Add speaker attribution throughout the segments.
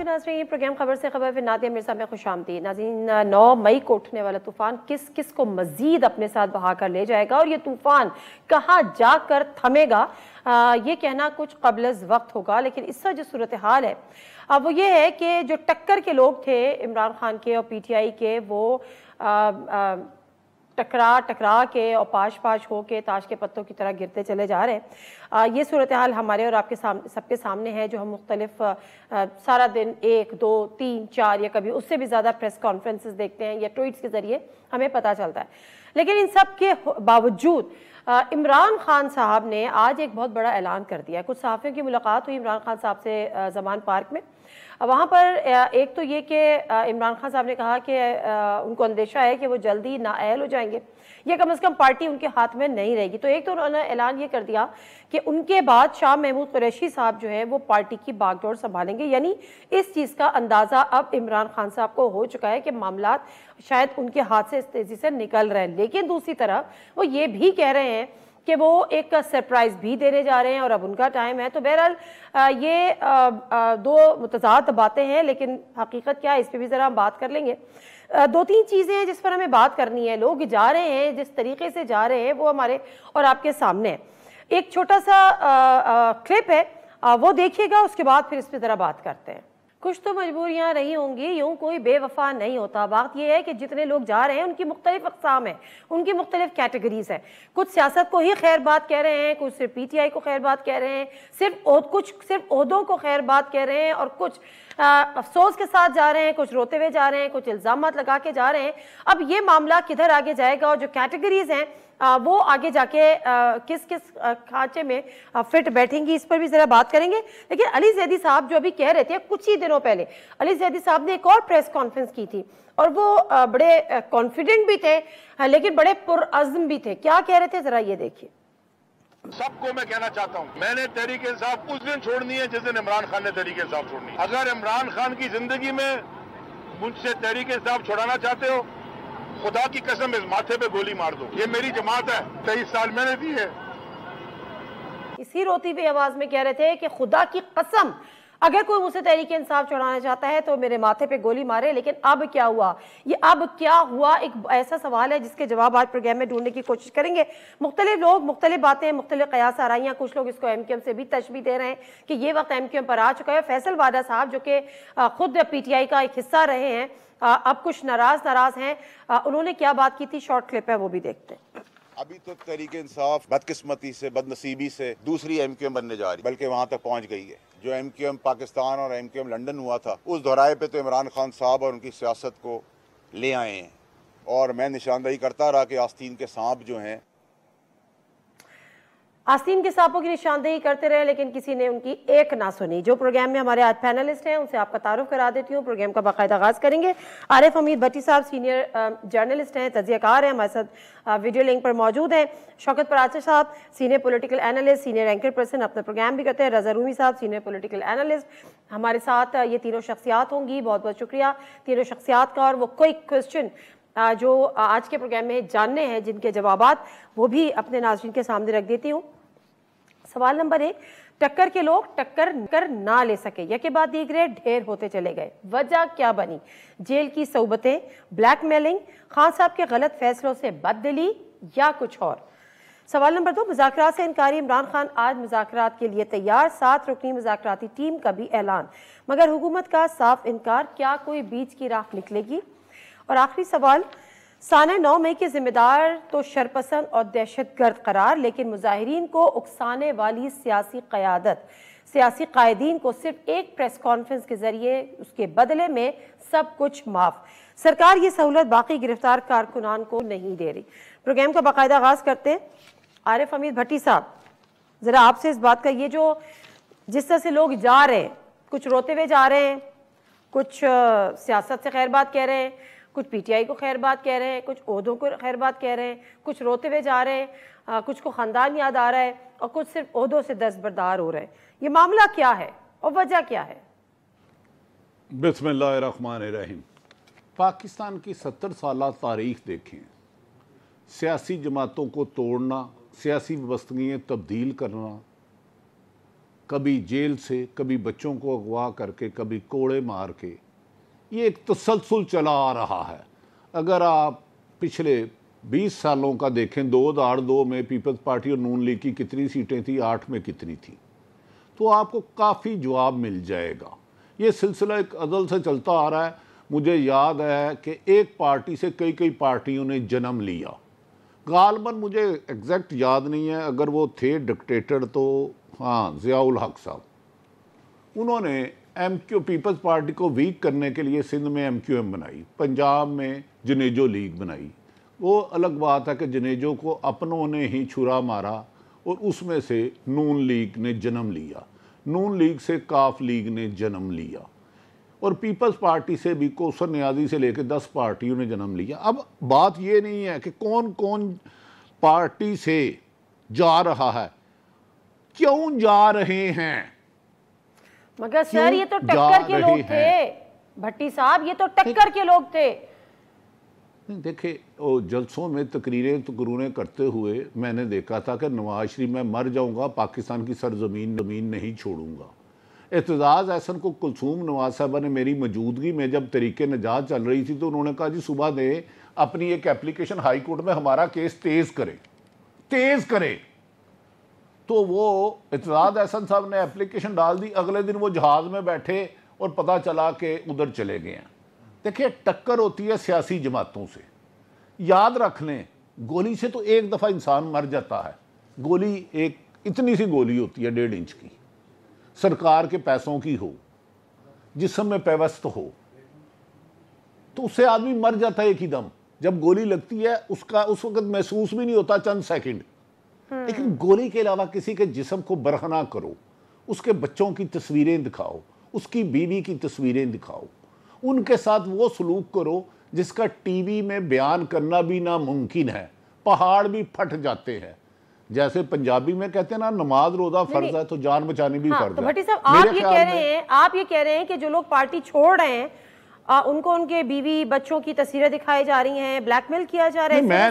Speaker 1: नाज़रीन, प्रोग्राम खबर से खबर फिर नादिया मिर्ज़ा में खुशामदीद। नाज़रीन, 9 मई को उठने वाला तूफ़ान किस किस को मज़ीद अपने साथ बहा कर ले जाएगा और ये तूफ़ान कहाँ जाकर थमेगा, ये कहना कुछ क़ब्ल वक्त होगा। लेकिन इस वक्त जो सूरत हाल है अब वो ये है कि जो टक्कर के लोग थे इमरान खान के और PTI के, वो टकरा के और पाश हो के ताश के पत्तों की तरह गिरते चले जा रहे हैं। ये सूरत हाल हमारे और आपके सामने, सबके सामने है, जो हम मुख्तलिफ सारा दिन 1, 2, 3, 4 या कभी उससे भी ज़्यादा प्रेस कॉन्फ्रेंसेस देखते हैं या ट्वीट्स के ज़रिए हमें पता चलता है। लेकिन इन सब के बावजूद इमरान खान साहब ने आज एक बहुत बड़ा ऐलान कर दिया। कुछ सहाफ़ियों की मुलाकात हुई इमरान खान साहब से ज़मान पार्क में। वहाँ पर एक तो ये कि इमरान खान साहब ने कहा कि उनको अंदेशा है कि वो जल्दी नाअहल हो जाएंगे या कम से कम पार्टी उनके हाथ में नहीं रहेगी। तो एक तो उन्होंने ऐलान ये कर दिया कि उनके बाद शाह महमूद कुरैशी साहब जो है वो पार्टी की बागडोर संभालेंगे। यानी इस चीज़ का अंदाज़ा अब इमरान खान साहब को हो चुका है कि मामलात शायद उनके हाथ से इस तेज़ी से निकल रहे हैं। लेकिन दूसरी तरफ वो ये भी कह रहे हैं कि वो एक सरप्राइज़ भी देने जा रहे हैं और अब उनका टाइम है। तो बहरहाल ये दो मुतज़ाद बातें हैं, लेकिन हकीकत क्या है इस पर भी ज़रा हम बात कर लेंगे। 2-3 चीज़ें हैं जिस पर हमें बात करनी है। लोग जा रहे हैं, जिस तरीके से जा रहे हैं वो हमारे और आपके सामने है। एक छोटा सा क्लिप है, वो देखिएगा, उसके बाद फिर इस पर ज़रा बात करते हैं। कुछ तो मजबूरियाँ रही होंगी, यूँ कोई बेवफा नहीं होता। बात यह है कि जितने लोग जा रहे हैं उनकी मुख्तलिफ अक़साम है, उनकी मुख्तलिफ कैटेगरीज है। कुछ सियासत को ही खैर बात कह रहे हैं, कुछ सिर्फ PTI को खैर बात कह रहे हैं, कुछ सिर्फ ओहदों को खैर बात कह रहे हैं और कुछ अफसोस के साथ जा रहे हैं, कुछ रोते हुए जा रहे हैं, कुछ इल्ज़ामात लगा के जा रहे हैं। अब ये मामला किधर आगे जाएगा और जो कैटेगरीज हैं वो आगे जाके किस किस खांचे में फिट बैठेंगी, इस पर भी ज़रा बात करेंगे। लेकिन अली ज़ैदी साहब जो अभी कह रहे थे, कुछ ही दिनों पहले अली ज़ैदी साहब ने एक और प्रेस कॉन्फ्रेंस की थी और वो बड़े कॉन्फिडेंट भी थे, लेकिन बड़े पुरअज़्म भी थे। क्या कह रहे थे, ज़रा ये देखिए।
Speaker 2: सबको मैं कहना चाहता हूँ, मैंने तहरीक इंसाफ उस दिन छोड़नी है जिस दिन इमरान खान ने तहरीक इंसाफ छोड़नी है। अगर इमरान खान की जिंदगी में मुझसे तहरीक इंसाफ छुड़ाना चाहते हो, खुदा की कसम इस माथे पे गोली मार दो। ये मेरी जमात है, 23 साल मैंने दी है।
Speaker 1: इसी रोती हुई आवाज में कह रहे थे कि खुदा की कसम अगर कोई मुझसे तहरीक इंसाफ छुड़ाना चाहता है तो मेरे माथे पे गोली मारे। लेकिन अब क्या हुआ, ये अब क्या हुआ, एक ऐसा सवाल है जिसके जवाब आज प्रोग्राम में ढूंढने की कोशिश करेंगे। मुख्तलिफ लोग मुख्तलिफ बातें, मुख्तलिफ कयास आराइयाँ, कुछ लोग इसको MQM से भी तशबीह दे रहे हैं कि ये वक्त MQM पर आ चुका है। फैसल वाडा साहब जो कि खुद PTI का एक हिस्सा रहे हैं, अब कुछ नाराज हैं। उन्होंने क्या बात की थी, शॉर्ट क्लिप है, वो भी देखते हैं।
Speaker 2: अभी तो तहरीक इंसाफ बदकिस्मती से, बदनसीबी से दूसरी MQM बनने जा रही, बल्कि वहां तक पहुंच गई है। जो MQM पाकिस्तान और MQM लंदन हुआ था, उस दोहराए पे तो इमरान खान साहब और उनकी सियासत को ले आए हैं। और मैं निशानदही करता रहा कि आस्तीन के सांप जो हैं,
Speaker 1: आस्तीन के सांपों की निशानदेही करते रहे, लेकिन किसी ने उनकी एक ना सुनी। जो प्रोग्राम में हमारे आज पैनलिस्ट हैं उनसे आपका तारुफ करा देती हूँ। प्रोग्राम का बाकायदा आगाज करेंगे। आरिफ हमीद भट्टी साहब सीनियर जर्नलिस्ट हैं, तजियाकार हैं, हमारे साथ वीडियो लिंक पर मौजूद हैं। शौकत पराचर साहब senior political analyst, senior anchor person, अपना प्रोग्राम भी करते हैं। रज़ा रूमी साहब सीनियर पॉलिटिकल एनालिस्ट हमारे साथ। ये तीनों शख्सियात होंगी। बहुत बहुत शुक्रिया तीनों शख्सियात का। और वो कोई क्वेश्चन जो आज के प्रोग्राम में जानने हैं, जिनके जवाबात वो भी अपने नाज़रीन के सामने रख देती हूँ। सवाल नंबर 1, टक्कर के लोग टक्कर कर ना ले सके, यके बाद दीगरे ढेर होते चले गए। वजह क्या बनी? जेल की सोबतें, ब्लैकमेलिंग, खान साहब के गलत फैसलों से बददिली या कुछ और? सवाल नंबर 2, मुज़ाकरात से इनकारी इमरान खान आज मुज़ाकरात के लिए तैयार, 7 रुकनी मुज़ाकराती टीम का भी ऐलान, मगर हुकूमत का साफ इनकार, क्या कोई बीच की राह निकलेगी? और आखिरी सवाल, साने 9 मई के जिम्मेदार तो शरपसंद और दहशतगर्द करार, लेकिन मुजाहिरीन को उकसाने वाली सियासी क़यादत, सियासी कायदीन को सिर्फ एक प्रेस कॉन्फ्रेंस के जरिए उसके बदले में सब कुछ माफ। सरकार ये सहूलत बाकी गिरफ्तार कारकुनान को नहीं दे रही। प्रोग्राम का बाकायदा आगाज करते हैं। आरिफ हमीद भट्टी साहब, जरा आपसे इस बात का, ये जो जिस तरह से लोग जा रहे हैं, कुछ रोते हुए जा रहे हैं, कुछ सियासत से खैर बात कह रहे हैं, कुछ PTI को खैर बात कह रहे हैं, कुछ ओहदों को खैर बात कह रहे हैं, कुछ रोते हुए जा रहे हैं, कुछ को ख़ानदान याद आ रहा है और कुछ सिर्फ ओहदों से दस्तबरदार हो रहे हैं। ये मामला क्या है और वजह क्या है?
Speaker 3: बिस्मिल्लाहिर्रहमानिर्रहीम। पाकिस्तान की 70 साल तारीख देखें, सियासी जमातों को तोड़ना, सियासी व्यवस्थाएं तब्दील करना, कभी जेल से, कभी बच्चों को अगवा करके, कभी कोड़े मार के, ये एक तसलसल चला आ रहा है। अगर आप पिछले 20 सालों का देखें, 2002 में पीपल्स पार्टी और नून लीग की कितनी सीटें थी, 8 में कितनी थी, तो आपको काफ़ी जवाब मिल जाएगा। ये सिलसिला एक अज़ल से चलता आ रहा है। मुझे याद है कि एक पार्टी से कई कई पार्टियों ने जन्म लिया। गालबन मुझे एग्जैक्ट याद नहीं है, अगर वो थे डिक्टेटर तो हाँ ज़ियाउल हक साहब, उन्होंने MQ पीपल्स पार्टी को वीक करने के लिए सिंध में MQM बनाई, पंजाब में जनेजो लीग बनाई। वो अलग बात है कि जनेजो को अपनों ने ही छुरा मारा और उसमें से नून लीग ने जन्म लिया, नून लीग से काफ लीग ने जन्म लिया, और पीपल्स पार्टी से भी कौसर नियाज़ी से लेकर 10 पार्टियों ने जन्म लिया। अब बात ये नहीं है कि कौन कौन पार्टी से जा रहा है, क्यों जा रहे हैं,
Speaker 1: मगर सर ये तो टक्कर के लोग थे भट्टी साहब, ये तो टक्कर के लोग थे।
Speaker 3: देखे वो जलसों में तकरीरें करते हुए मैंने देखा था कि नवाज शरीफ, मैं मर जाऊंगा पाकिस्तान की सरजमीन नहीं छोड़ूंगा। एतजाज़ एहसन को कुलसूम नवाज साहबा ने मेरी मौजूदगी में जब तरीके नजात चल रही थी तो उन्होंने कहा जी सुबह दे अपनी एक एप्लीकेशन हाई कोर्ट में हमारा केस तेज़ करे। तो वो एतजाज़ एहसन साहब ने एप्लीकेशन डाल दी, अगले दिन वो जहाज़ में बैठे और पता चला कि उधर चले गए हैं। देखिए टक्कर होती है सियासी जमातों से, याद रख लें, गोली से तो एक दफ़ा इंसान मर जाता है, गोली एक इतनी सी गोली होती है 1.5 इंच की, सरकार के पैसों की हो, जिस्म में पेवस्त हो, तो उससे आदमी मर जाता है एक ही दम। जब गोली लगती है उसका उस वक्त महसूस भी नहीं होता, चंद सेकंड। लेकिन गोली के अलावा किसी के जिस्म को बरहना करो, उसके बच्चों की तस्वीरें दिखाओ, उसकी बीवी की तस्वीरें दिखाओ, उनके साथ वो सलूक करो जिसका टीवी में बयान करना भी नामुमकिन है, पहाड़ भी फट जाते हैं। जैसे पंजाबी में कहते हैं ना, नमाज रोजा फर्ज है तो जान बचानी भी फर्ज है।
Speaker 1: तो भट्टी साहब आप ये कह रहे हैं कि जो लोग पार्टी छोड़ रहे हैं उनको उनके बीवी बच्चों की तस्वीरें दिखाई जा रही हैं, ब्लैकमेल किया जा रहा है।
Speaker 3: मैं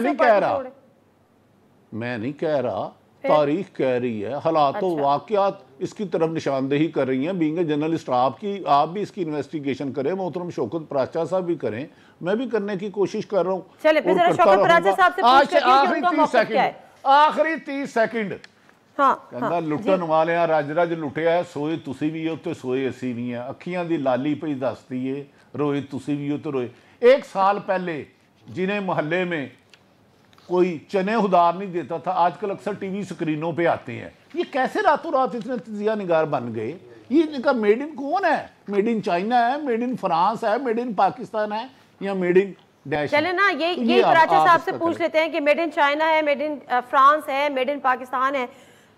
Speaker 3: नहीं कह रहा, तारीख कह रही है, हालात व वाक़यात इसकी तरफ निशानदेही कर रही हैं। बीइंग ए जर्नलिस्ट आप भी इसकी इन्वेस्टिगेशन करें, मोहतरम शौकत प्राचा साहब भी करें, मैं भी करने की कोशिश कर रहा हूँ। आखिरी 30 सेकंड कहना लुटन वाले रज रज लुटिया है, सोए तुसी भी हो तो सोए असी नहीं है, अखियां दी लाली पई दसदी है, रोए तुसी भी हो तो रोए। 1 साल पहले जिन्हें मोहल्ले में कोई चने उधार नहीं देता था, आजकल अक्सर टीवी स्क्रीनों पे आते हैं। ये कैसे रातों रात इतने तजिया निगार बन गए? ये इनका मेड इन कौन है? मेड इन चाइना है, मेड इन फ्रांस है, मेड इन पाकिस्तान है, या मेड इन डैश?
Speaker 1: चले ना ये प्राचा साहब से पूछ लेते हैं कि मेड इन चाइना है, मेड इन फ्रांस है, मेड इन पाकिस्तान है।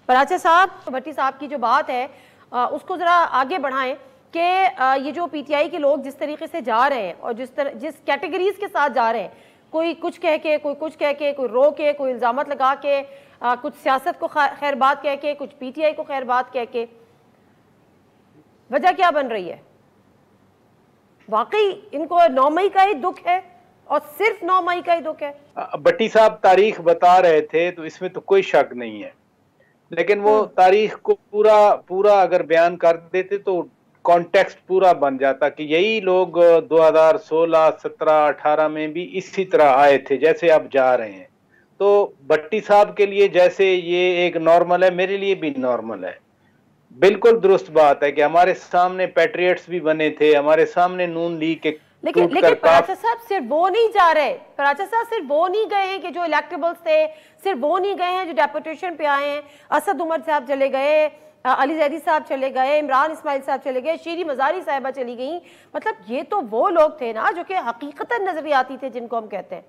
Speaker 1: प्राचा साहब, भट्टी साहब की जो बात है उसको जरा आगे बढ़ाएं कि ये जो पीटीआई के लोग जिस तरीके से जा रहे हैं और जिस कैटेगरीज के साथ जा रहे हैं, कोई कुछ कह के, कोई कुछ कह के, कोई रो के, कोई इल्जामत लगा के, कुछ सियासत को खैर बात कह के, कुछ पीटीआई को खैर बात कह के, वजह क्या बन रही है? वाकई इनको 9 मई का ही दुख है और सिर्फ 9 मई का ही दुख है।
Speaker 4: भट्टी साहब तारीख बता रहे थे तो इसमें तो कोई शक नहीं है, लेकिन वो तारीख को पूरा अगर बयान कर देते तो कॉन्टेक्स्ट पूरा बन जाता कि यही लोग 2016, 17, 18 में भी इसी तरह आए थे जैसे अब जा रहे हैं। तो भट्टी साहब के लिए जैसे ये एक नॉर्मल है, मेरे लिए भी नॉर्मल है। बिल्कुल दुरुस्त बात है कि हमारे सामने पैट्रियट्स भी बने थे, हमारे सामने नून लीग के,
Speaker 1: लेकिन प्राचा साहब सिर्फ वो नहीं जा रहे, प्राचा साहब सिर्फ वो नहीं गए हैं कि जो इलेक्टेबल्स थे, सिर्फ वो नहीं गए हैं जो डेपुटेशन पे आए हैं। असद उमर साहब चले गए, अली जैदी साहब चले गए, इमरान इस्माइल साहब चले गए, शीरी मजारी साहिबा चली गई। मतलब ये तो वो लोग थे ना जो कि हकीकतन नजरियाती थे, जिनको हम कहते हैं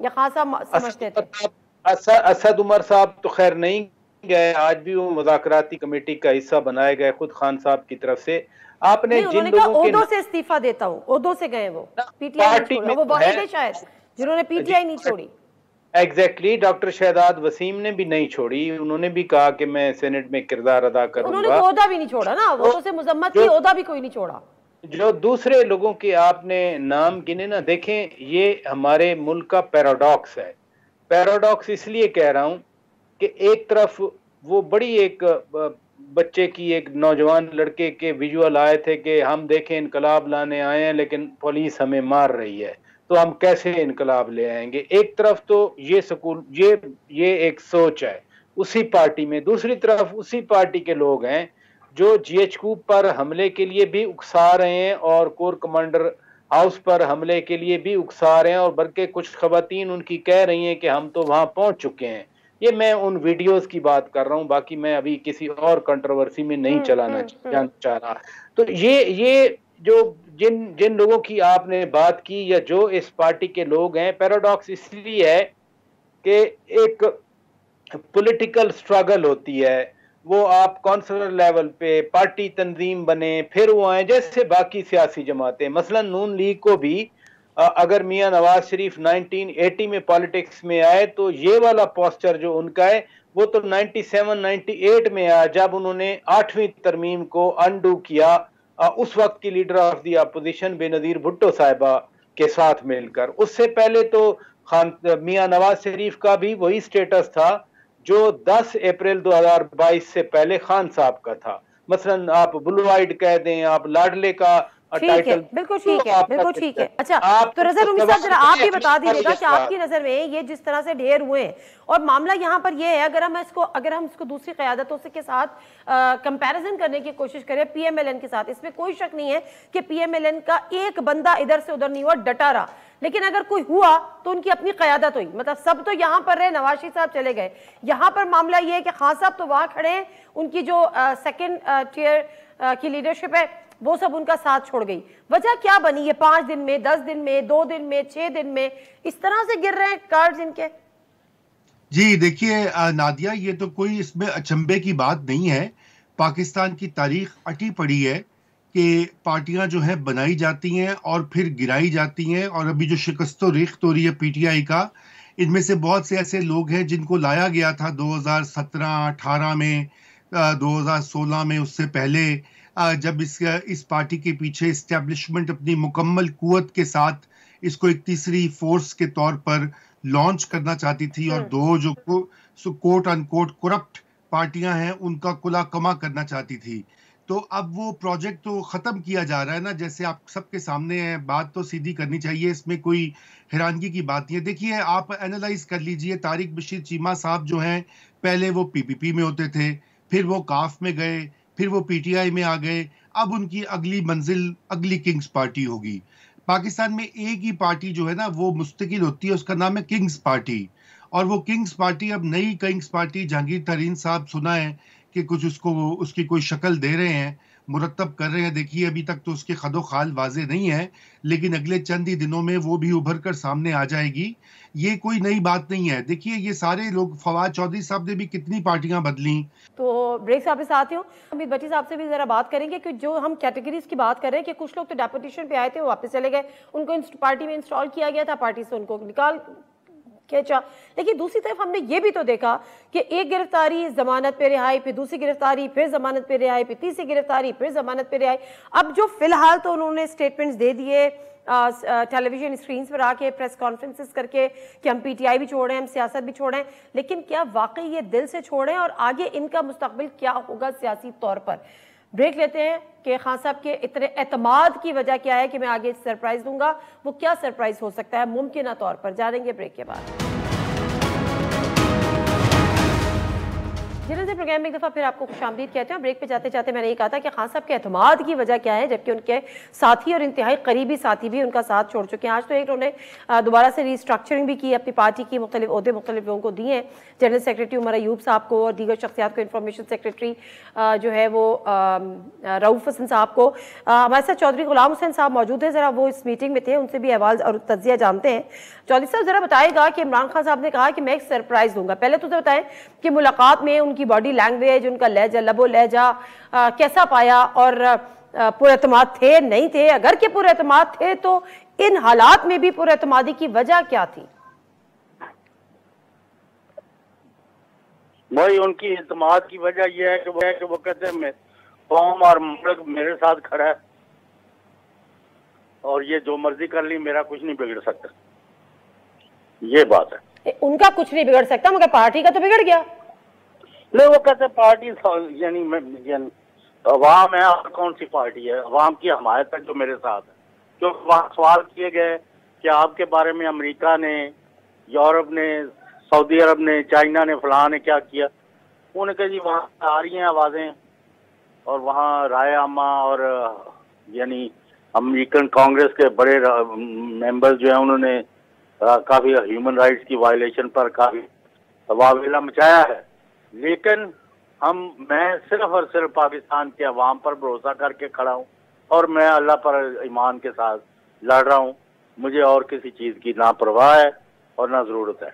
Speaker 1: या खासा समझते थे।
Speaker 4: असद उमर साहब तो खैर नहीं गए, आज भी वो मुज़ाकराती कमेटी का हिस्सा बनाए गए खुद खान साहब की तरफ से। आपने जिन लोगों
Speaker 1: ओहदों से इस्तीफा देता हूँ, ओहदों से गए वो, पीटीआई में वो वाहिद है शायद जिन्होंने पीटीआई नहीं छोड़ी।
Speaker 4: एग्जैक्टली, डॉक्टर शहजाद वसीम ने भी नहीं छोड़ी, उन्होंने भी कहा कि मैं सेनेट में किरदार अदा करूंगा।
Speaker 1: उन्होंने ओहदा भी नहीं छोड़ा ना, वो तो से मुजम्मत की, ओहदा भी कोई नहीं छोड़ा।
Speaker 4: जो दूसरे लोगों के आपने नाम गिने ना, देखें ये हमारे मुल्क का पैराडॉक्स है। पैराडॉक्स इसलिए कह रहा हूं कि एक तरफ वो बड़ी एक बच्चे की, एक नौजवान लड़के के विजुअल आए थे कि हम देखें इनकलाब लाने आए हैं लेकिन पुलिस हमें मार रही है, तो हम कैसे इनकलाब ले आएंगे। एक तरफ तो ये स्कूल, ये एक सोच है उसी पार्टी में, दूसरी तरफ उसी पार्टी के लोग हैं जो GHQ पर हमले के लिए भी उकसा रहे हैं और कोर कमांडर हाउस पर हमले के लिए भी उकसा रहे हैं, और बल्कि कुछ खवातीन उनकी कह रही हैं कि हम तो वहां पहुंच चुके हैं। ये मैं उन वीडियोस की बात कर रहा हूं, बाकी मैं अभी किसी और कंट्रोवर्सी में नहीं चलाना चाह रहा। तो ये जो जिन जिन लोगों की आपने बात की, या जो इस पार्टी के लोग हैं, पैराडॉक्स इसलिए है कि एक पॉलिटिकल स्ट्रगल होती है, वो आप कौंसलर लेवल पे पार्टी तंजीम बने, फिर वो आए जैसे बाकी सियासी जमातें। मसलन नून लीग को भी अगर मियां नवाज शरीफ 1980 में पॉलिटिक्स में आए तो ये वाला पोस्चर जो उनका है वो तो 97-98 में आया, जब उन्होंने 8वीं तरमीम को अनडू किया उस वक्त की leader of the opposition Benazir Bhutto साहिबा के साथ मिलकर। उससे पहले तो मियां नवाज शरीफ का भी वही स्टेटस था जो 10 अप्रैल 2022 से पहले खान साहब का था। मसलन आप ब्लू आइड कह दें, आप लाडले का
Speaker 1: ठीक है, बिल्कुल ठीक है, बिल्कुल ठीक है। अच्छा, तो रज़ा रूमी साहब जरा आप भी बता दीजिएगा कि आपकी नजर में ये जिस तरह से ढेर हुए हैं, और मामला यहाँ पर ये है, अगर हम इसको दूसरी क़यादतों से के साथ कंपैरिजन करने की कोशिश करें PMLN के साथ, इसमें कोई शक नहीं है कि PMLN का एक बंदा इधर से उधर नहीं हुआ, डटा रहा। लेकिन अगर कोई हुआ तो उनकी अपनी क़यादत हुई, मतलब सब तो यहाँ पर रहे, नवाज शरीफ साहब चले गए। यहाँ पर मामला ये है कि खान साहब तो वहाँ खड़े हैं, उनकी जो सेकेंड टियर की लीडरशिप है वो सब उनका साथ छोड़ गई। वजह क्या बनी? ये 5 दिन में, 10 दिन में, 2 दिन में, 6 दिन में इस तरह से गिर रहे हैं कार्ड्स इनके।
Speaker 5: जी देखिए नादिया, ये तो कोई इसमें अचंभे की बात नहीं है। पाकिस्तान की तारीख अटी पड़ी है कि पार्टियां जो हैं बनाई जाती हैं और फिर गिराई जाती हैं, और अभी जो शिकस्त रेख्त हो रही है PTI का, इनमें से बहुत से ऐसे लोग हैं जिनको लाया गया था 2017-18 में, 2016 में, उससे पहले जब इस पार्टी के पीछे इस्टेब्लिशमेंट अपनी मुकम्मल कुव्वत के साथ इसको एक तीसरी फोर्स के तौर पर लॉन्च करना चाहती थी, और दो जो कोट अनकोट करप्ट पार्टियां हैं उनका कुला कमा करना चाहती थी। तो अब वो प्रोजेक्ट तो ख़त्म किया जा रहा है ना, जैसे आप सबके सामने है, बात तो सीधी करनी चाहिए, इसमें कोई हैरानगी की बात नहीं है। देखिए आप एनालाइज कर लीजिए, तारिक बशीर चीमा साहब जो हैं पहले वो PPP में होते थे, फिर वो काफ में गए, फिर वो PTI में आ गए, अब उनकी अगली मंजिल अगली किंग्स पार्टी होगी। पाकिस्तान में एक ही पार्टी जो है ना वो मुस्तकिल होती है, उसका नाम है किंग्स पार्टी, और वो किंग्स पार्टी अब नई किंग्स पार्टी जहांगीर तरीन साहब सुना है कि कुछ उसकी कोई शक्ल दे रहे हैं, मुरतब कर रहे हैं। देखिए अभी तक तो उसके खदो खाल वाजे नहीं है, लेकिन अगले चंद ही दिनों में वो भी उभर कर सामने आ जाएगी। ये कोई नई बात नहीं है। देखिए ये सारे लोग, फवाद चौधरी साहब ने भी कितनी पार्टियां बदली।
Speaker 1: तो ब्रेक साहब से आती हूँ, अमित भट्टी साहब से भी जरा बात करेंगे कि जो हम कैटेगरीज की बात कर रहे हैं कि कुछ लोग तो डेपुटेशन पे आए थे, वो वापस चले गए, उनको पार्टी में इंस्टॉल किया गया था, पार्टी से उनको निकाल खींचा। लेकिन दूसरी तरफ हमने ये भी तो देखा कि एक गिरफ्तारी, जमानत पे रिहाई, फिर दूसरी गिरफ्तारी, फिर जमानत पे रिहाई, फिर तीसरी गिरफ्तारी, फिर जमानत पे रिहाई। अब जो फिलहाल तो उन्होंने स्टेटमेंट्स दे दिए टेलीविजन स्क्रीन पर आके, प्रेस कॉन्फ्रेंसेस करके कि हम PTI भी छोड़ रहे हैं, हम सियासत भी छोड़ रहे हैं, लेकिन क्या वाकई ये दिल से छोड़ें और आगे इनका मुस्तकबिल क्या होगा सियासी तौर पर? ब्रेक लेते हैं कि खान साहब के इतने एतमाद की वजह क्या है कि मैं आगे सरप्राइज दूंगा, वो क्या सरप्राइज हो सकता है मुमकिन तौर पर, जानेंगे ब्रेक के बाद। जनरल प्रोग्राम में एक दफ़ा फिर आपको खुशामदीद कहते हैं। ब्रेक पे जाते जाते मैंने ये कहा था कि खान साहब के एतमाद की वजह क्या है, जबकि उनके साथी और इंतहाई करीबी साथी भी उनका साथ छोड़ चुके हैं। आज तो एक उन्होंने दोबारा से रिस्ट्रक्चरिंग भी की, अपनी पार्टी की मुख्तलिफ ओहदे मुख्तलिफ लोगों को दिए हैं। जनरल सेक्रेटरी उमर अयूब साहब को और दीगर शख्सियात को, इंफॉर्मेशन सेक्रेटरी जो है वो रऊफ हसन साहब को। हमारे साथ चौधरी गुलाम हुसैन साहब मौजूद हैं, ज़रा वो इस मीटिंग में थे, उनसे भी अहवाल और तज्जिया जानते हैं। चौधरी साहब ज़रा बताएगा कि इमरान खान साहब ने कहा कि मैं एक सरप्राइज़ दूंगा। पहले तो बताएं कि मुलाकात में उनकी बॉडी लैंग्वेज, उनका लहजा, लबो लहजा कैसा पाया, और पुरएतमाद थे नहीं थे? अगर के पुरएतमाद थे तो इन हालात में भी पुरएतमादी की वजह क्या थी?
Speaker 6: वही उनकी एतमाद की वजह यह है कि वो कहते हैं कौम और मुल्क मेरे साथ खड़ा है और ये जो मर्जी कर ली, मेरा कुछ नहीं बिगड़ सकता। ये बात है।
Speaker 1: उनका कुछ नहीं बिगड़ सकता, मगर पार्टी का तो बिगड़ गया।
Speaker 6: नहीं, वो कहते पार्टी यानी अवाम है, और कौन सी पार्टी है? अवाम की हमायत है जो मेरे साथ है। जो वहाँ सवाल किए गए कि आपके बारे में अमेरिका ने, यूरोप ने, सऊदी अरब ने, चाइना ने, फलां ने क्या किया, उन्होंने कहा जी वहाँ आ रही हैं आवाज़ें, और वहाँ राय आमा और यानी अमेरिकन कांग्रेस के बड़े मेंबर्स जो हैं उन्होंने काफ़ी ह्यूमन राइट्स की वायलेशन पर काफ़ी वावेला मचाया है। लेकिन मैं सिर्फ और सिर्फ पाकिस्तान के अवाम पर भरोसा करके खड़ा हूँ, और मैं अल्लाह पर ईमान के साथ लड़ रहा हूँ। मुझे और किसी चीज़ की ना परवाह है और ना ज़रूरत है।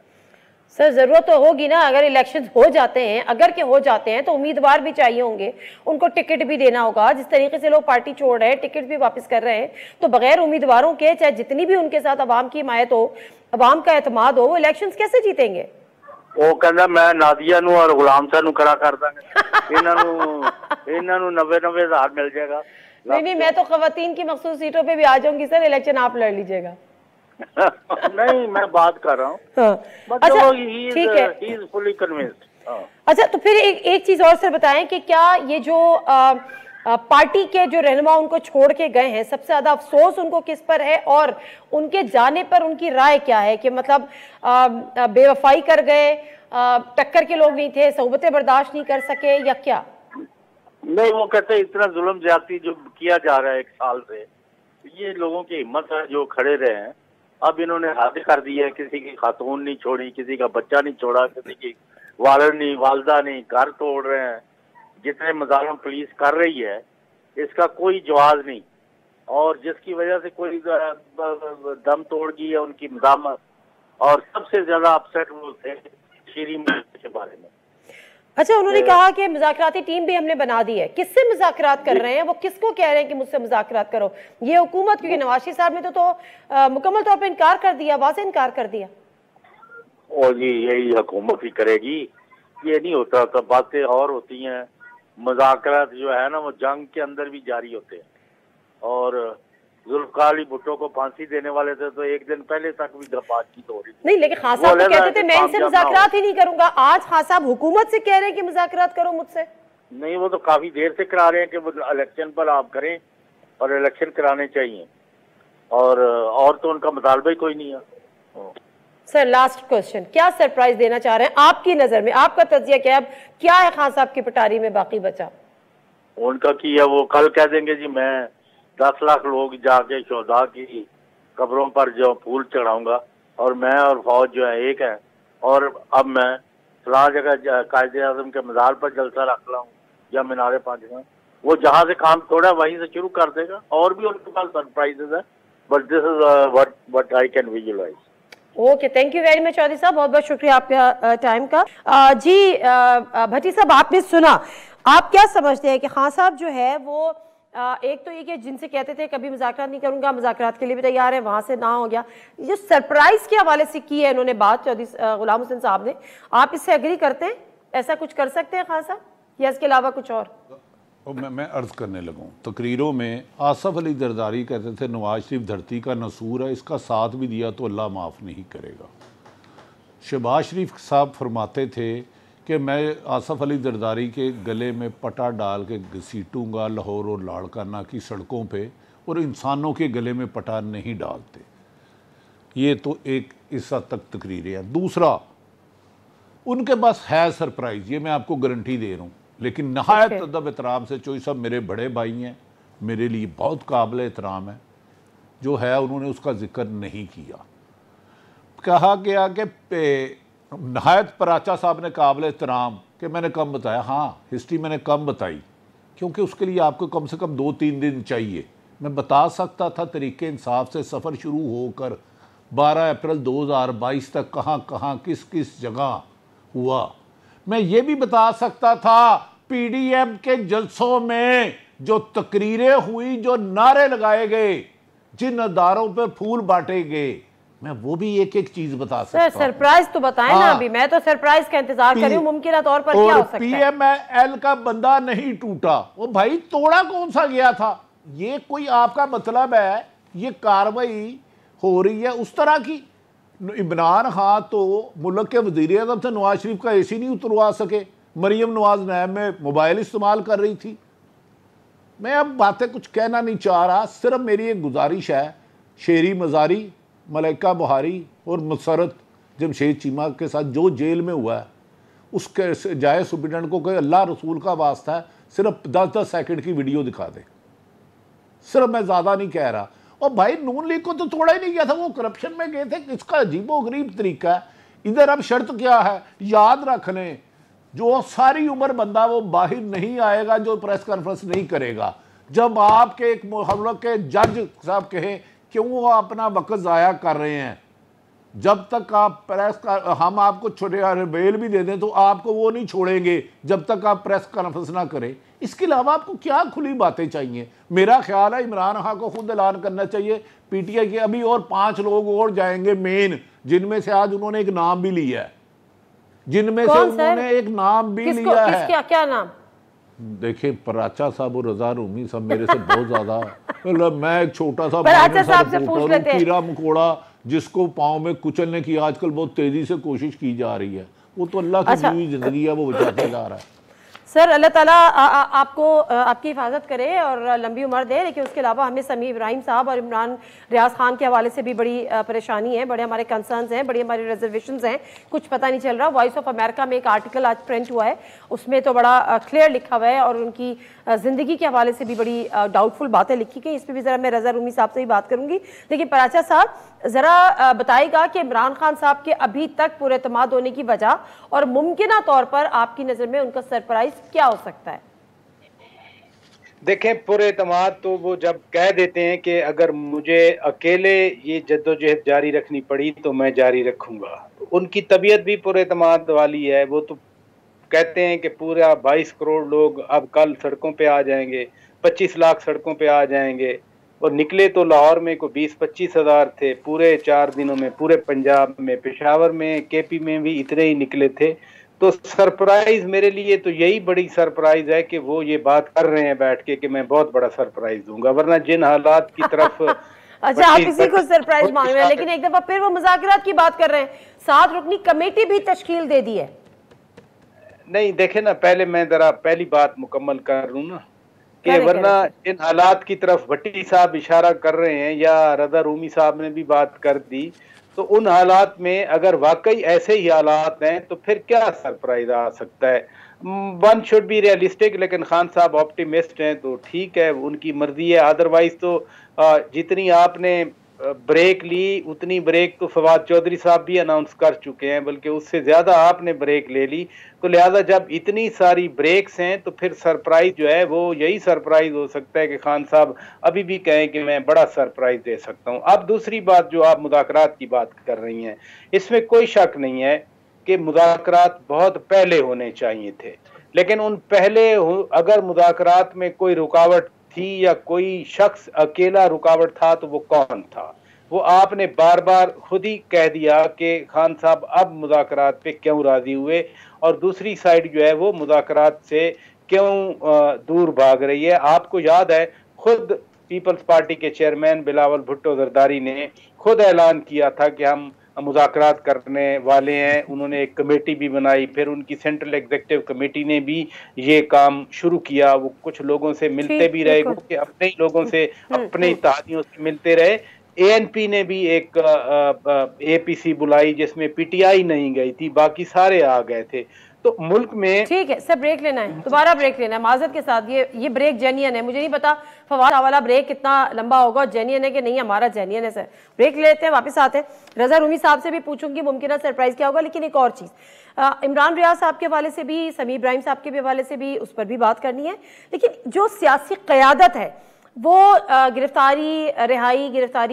Speaker 1: सर ज़रूरत तो होगी ना, अगर इलेक्शन हो जाते हैं, अगर के हो जाते हैं तो उम्मीदवार भी चाहिए होंगे, उनको टिकट भी देना होगा। जिस तरीके से लोग पार्टी छोड़ रहे हैं, टिकट भी वापस कर रहे हैं, तो बगैर उम्मीदवारों के, चाहे जितनी भी उनके साथ अवाम की हिमायत हो, अवाम का एतमाद हो, वो इलेक्शन कैसे जीतेंगे?
Speaker 6: वो कहना मैं नादिया नू और गुलाम शाह नू खड़ा कर देंगे, इन्हों 90,000 मिल जाएगा।
Speaker 1: नहीं, मैं तो खवातीन की मखसूस सीटों पे भी आ जाऊंगी सर, इलेक्शन आप लड़ लीजिएगा।
Speaker 6: नहीं, मैं बात कर रहा हूँ।
Speaker 1: अच्छा, ठीक है,
Speaker 6: he is fully convinced।
Speaker 1: अच्छा, तो फिर एक चीज और सर बताएं कि क्या ये जो पार्टी के जो रहनुमा उनको छोड़ के गए हैं, सबसे ज्यादा अफसोस उनको किस पर है, और उनके जाने पर उनकी राय क्या है? कि मतलब बेवफाई कर गए, टक्कर के लोग नहीं थे, सोबतें बर्दाश्त नहीं कर सके, या क्या?
Speaker 6: नहीं, वो कहते हैं इतना जुल्म ज्यादती जो किया जा रहा है 1 साल से, ये लोगों की हिम्मत है जो खड़े रहे हैं। अब इन्होंने हद कर दी है, किसी की खातून नहीं छोड़ी, किसी का बच्चा नहीं छोड़ा, किसी की वालिद नहीं, वालदा नहीं, घर तोड़ रहे हैं। जितने मजालम पुलिस कर रही है इसका कोई जवाब नहीं, और जिसकी वजह से कोई दम तोड़ गई है उनकी मदामत। और सबसे ज्यादा अपसेट वो थे शीरी के बारे में।
Speaker 1: अच्छा, उन्होंने कहा कि मुज़ाकराती टीम भी हमने बना दी है। किससे मुज़ाकरात कर रहे हैं? वो किसको कह रहे हैं कि मुझसे मुज़ाकरात करो? ये हुकूमत, क्योंकि नवाज शरीफ साहब ने तो मुकम्मल तौर पर इनकार कर दिया, वाज़ेह इनकार कर दिया।
Speaker 6: और जी यही हुकूमत ही करेगी, ये नहीं होता। तो बातें और होती हैं, मुज़ाकरात जो है ना वो जंग के अंदर भी जारी होते हैं। और जुल्फ़िकार अली भुट्टो को फांसी देने वाले थे तो एक दिन पहले तक भी बातचीत हो रही थी।
Speaker 1: नहीं, लेकिन खान साहब तो कहते थे मैं इनसे मुज़ाकरात ही नहीं करूंगा। आज खान साहब हुकूमत से कह रहे हैं कि मुज़ाकरात करो मुझसे।
Speaker 6: नहीं, वो तो काफी देर से करा रहे हैं कि वो इलेक्शन पर आप करें, और इलेक्शन कराने चाहिए, और तो उनका मुतालबा ही कोई नहीं है।
Speaker 1: सर, लास्ट क्वेश्चन, क्या सरप्राइज देना चाह रहे हैं आपकी नजर में? आपका तज्जिया क्या है? अब क्या है खान साहब की पटारी में बाकी बचा?
Speaker 6: उनका किया वो कल कह देंगे जी मैं 10 लाख लोग जाके शोधा की कब्रों पर जो फूल चढ़ाऊंगा, और मैं और फौज जो है एक है, और अब मैं फलां जगह कायदे आज़म के मज़ार पर जलसा रख रहा हूँ या मीनारे 5 में। वो जहाँ से काम छोड़ा वहीं से शुरू कर देगा। और भी उनके पास सरप्राइजेज है, but this is what I can visualize.
Speaker 1: Okay, thank you very much Chaudhary साहब, बहुत बहुत शुक्रिया आपका टाइम का। जी भट्टी साहब, आपने सुना, आप क्या समझते हैं कि खान साहब जो है वो एक तो ये कि जिनसे कहते थे कभी मुज़ाकरात नहीं करूंगा, मुज़ाकरात के लिए भी तैयार है, वहां से ना हो गया। जो सरप्राइज के हवाले से की है इन्होंने बात चौधरी गुलाम हुसैन साहब ने, आप इससे एग्री करते हैं? ऐसा कुछ कर सकते हैं खान साहब, या इसके अलावा कुछ और?
Speaker 3: मैं अर्ज करने लगूँ, तकरीरों में आसफ अली जरदारी कहते थे नवाज शरीफ धरती का नसूर है, इसका साथ भी दिया तो अल्लाह माफ़ नहीं करेगा। शहबाज शरीफ साहब फरमाते थे कि मैं आसफ अली जरदारी के गले में पटा डाल के घसीटूँगा लाहौर और लाड़काना की सड़कों पे, और इंसानों के गले में पटा नहीं डालते। ये तो एक इस हद तक तकरीरें हैं। दूसरा, उनके पास है सरप्राइज़, ये मैं आपको गारंटी दे रहा हूँ, लेकिन नहायत अदब एहतराम से, चोई साहब मेरे बड़े भाई हैं, मेरे लिए बहुत काबिल एहतराम है, जो है उन्होंने उसका जिक्र नहीं किया। कहा गया कि नहायत पराचा साहब ने काबिल एहतराम कि मैंने कम बताया। हाँ, हिस्ट्री मैंने कम बताई, क्योंकि उसके लिए आपको कम से कम 2-3 दिन चाहिए। मैं बता सकता था तरीके इंसाफ से सफ़र शुरू होकर 12 अप्रैल 2022 तक कहाँ कहाँ किस किस जगह हुआ। मैं ये भी बता सकता था पीडीएम के जलसों में जो तकरीरें हुई, जो नारे लगाए गए, जिन अदारों पर फूल बांटे गए, मैं वो भी एक एक चीज बता सकता हूं।
Speaker 1: सरप्राइज तो बताएं ना। अभी मैं तो सरप्राइज का इंतजार कर रही हूं, मुमकिन तौर पर क्या हो सकता है।
Speaker 3: पीएमएल का बंदा नहीं टूटा, वो भाई तोड़ा कौन सा गया था? ये कोई आपका मतलब है ये कार्रवाई हो रही है उस तरह की? इमरान खान तो मुल्क के वजीर आज़म से नवाज शरीफ का एसी नहीं उतरवा सके, मरियम नवाज नैब में मोबाइल इस्तेमाल कर रही थी। मैं अब बातें कुछ कहना नहीं चाह रहा, सिर्फ मेरी एक गुजारिश है, शेरी मज़ारी, मलाइका बुहारी और मुसरत जमशेद चीमा के साथ जो जेल में हुआ है, उसके जाए सुप्रीटेंडेंट को कोई अल्लाह रसूल का वास्ता है सिर्फ 10-10 सेकंड की वीडियो दिखा दे, सिर्फ, मैं ज़्यादा नहीं कह रहा। और भाई नून लीग को तो छोड़ा ही नहीं गया था, वो करप्शन में गए थे, इसका अजीबोगरीब तरीका है। इधर अब शर्त क्या है, याद रख लें, जो सारी उम्र बंदा वो बाहर नहीं आएगा जो प्रेस कॉन्फ्रेंस नहीं करेगा। जब आपके एक हम लोग के जज साहब कहें क्यों वो अपना वक्त ज़ाया कर रहे हैं, जब तक आप प्रेस का हम आपको छोटे बेल भी दे दें तो आपको वो नहीं छोड़ेंगे जब तक आप प्रेस कॉन्फ्रेंस ना करें। इसके अलावा आपको क्या खुली बातें चाहिए? मेरा ख्याल है इमरान खान को खुद ऐलान करना चाहिए, पीटीआई के अभी और 5 लोग और जाएंगे मेन, जिनमें से आज उन्होंने एक नाम भी लिया है, जिनमें से उन्होंने एक नाम भी लिया है।
Speaker 1: क्या नाम?
Speaker 3: देखिए पराचा साहब और रजा रूमी सब मेरे से बहुत ज्यादा मतलब मैं एक छोटा सा कीड़ा मकोड़ा जिसको पाँव में कुचलने की आजकल बहुत तेजी से कोशिश की जा रही है, वो तो अल्लाह की दी हुई जिंदगी है, वो बचाते जा रहा है।
Speaker 1: सर अल्लाह ताला आपको आपकी हिफाजत करे और लंबी उम्र दे, लेकिन उसके अलावा हमें समी इब्राहिम साहब और इमरान रियाज खान के हवाले से भी बड़ी परेशानी है, बड़े हमारे कंसर्न्स हैं, बड़ी हमारी रिजर्वेशंस हैं, कुछ पता नहीं चल रहा। वॉइस ऑफ अमेरिका में एक आर्टिकल आज प्रिंट हुआ है, उसमें तो बड़ा क्लियर लिखा हुआ है और उनकी ज़िंदगी के हवाले से भी बड़ी डाउटफुल बातें लिखी गई। इस पर भी ज़रा मैं रज़ा रूमी साहब से ही बात करूँगी, लेकिन पराचा साहब ज़रा बताइएगा कि इमरान खान साहब के अभी तक पुरएतमाद होने की वजह और मुमकिना तौर पर आपकी नज़र में उनका सरप्राइज क्या हो सकता है?
Speaker 4: देखें, पुरएतमाद तो वो जब कह देते हैं कि अगर मुझे अकेले ये जद्दोजहद जारी रखनी पड़ी तो मैं जारी रखूंगा, उनकी तबीयत भी पुरएतमाद वाली है। वो तो कहते हैं कि पूरा 22 करोड़ लोग अब कल सड़कों पे आ जाएंगे, 25 लाख सड़कों पे आ जाएंगे, और निकले तो लाहौर में को 20-25 हज़ार थे पूरे 4 दिनों में, पूरे पंजाब में, पेशावर में, केपी में भी इतने ही निकले थे। तो सरप्राइज मेरे लिए तो यही बड़ी सरप्राइज है कि वो ये बात कर रहे हैं बैठ के कि मैं बहुत बड़ा सरप्राइज दूंगा, वरना जिन हालात की तरफ
Speaker 1: अच्छा आप इसी को सरप्राइज मान रहे हैं, लेकिन एक दफा फिर वो मुज़ाकरात की बात कर रहे हैं, 7 रुकनी कमेटी भी तश्कील दे दी है। नहीं
Speaker 4: देखे ना, पहले मैं जरा पहली बात मुकम्मल कर लूं ना, कि वरना इन हालात की तरफ भट्टी साहब इशारा कर रहे हैं या रज़ा रूमी साहब ने भी बात कर दी, तो उन हालात में अगर वाकई ऐसे ही हालात हैं तो फिर क्या सरप्राइज आ सकता है? वन शुड बी रियलिस्टिक, लेकिन खान साहब ऑप्टिमिस्ट हैं तो ठीक है, उनकी मर्जी है। अदरवाइज तो जितनी आपने ब्रेक ली उतनी ब्रेक तो फवाद चौधरी साहब भी अनाउंस कर चुके हैं, बल्कि उससे ज्यादा आपने ब्रेक ले ली। तो लिहाजा जब इतनी सारी ब्रेक्स हैं तो फिर सरप्राइज जो है वो यही सरप्राइज हो सकता है कि खान साहब अभी भी कहें कि मैं बड़ा सरप्राइज दे सकता हूं। अब दूसरी बात जो आप मुज़ाकरात की बात कर रही हैं, इसमें कोई शक नहीं है कि मुज़ाकरात बहुत पहले होने चाहिए थे, लेकिन उन पहले अगर मुज़ाकरात में कोई रुकावट थी या कोई शख्स अकेला रुकावट था तो वो कौन था? वो आपने बार बार खुद ही कह दिया कि खान साहब अब मुज़ाकरात पे क्यों राजी हुए, और दूसरी साइड जो है वो मुज़ाकरात से क्यों दूर भाग रही है। आपको याद है खुद पीपल्स पार्टी के चेयरमैन बिलावल भुट्टो जरदारी ने खुद ऐलान किया था कि हम मुज़ाकरात करने वाले हैं, उन्होंने एक कमेटी भी बनाई, फिर उनकी सेंट्रल एग्जीक्यूटिव कमेटी ने भी ये काम शुरू किया, वो कुछ लोगों से मिलते भी रहे, कि अपने ही लोगों से अपने इत्तेहादियों से मिलते रहे। एएनपी ने भी एक एपीसी बुलाई जिसमें पीटीआई नहीं गई थी, बाकी सारे आ गए थे। तो मुल्क में
Speaker 1: ठीक है सर, ब्रेक लेना है, दोबारा ब्रेक लेना है माजरत के साथ। ये ब्रेक जेन्युइन है, मुझे नहीं पता फवाद वाला ब्रेक कितना लंबा होगा, जेन्युइन है कि नहीं, हमारा जेन्युइन है सर। ब्रेक लेते हैं, वापस आते हैं। रज़ा रूमी साहब से भी पूछूंगी मुमकिन सरप्राइज क्या होगा, लेकिन एक और चीज़ इमरान रियाज साहब के हवाले से भी, समी इब्राहिम साहब के भी हवाले से भी, उस पर भी बात करनी है। लेकिन जो सियासी क़यादत है वो गिरफ्तारी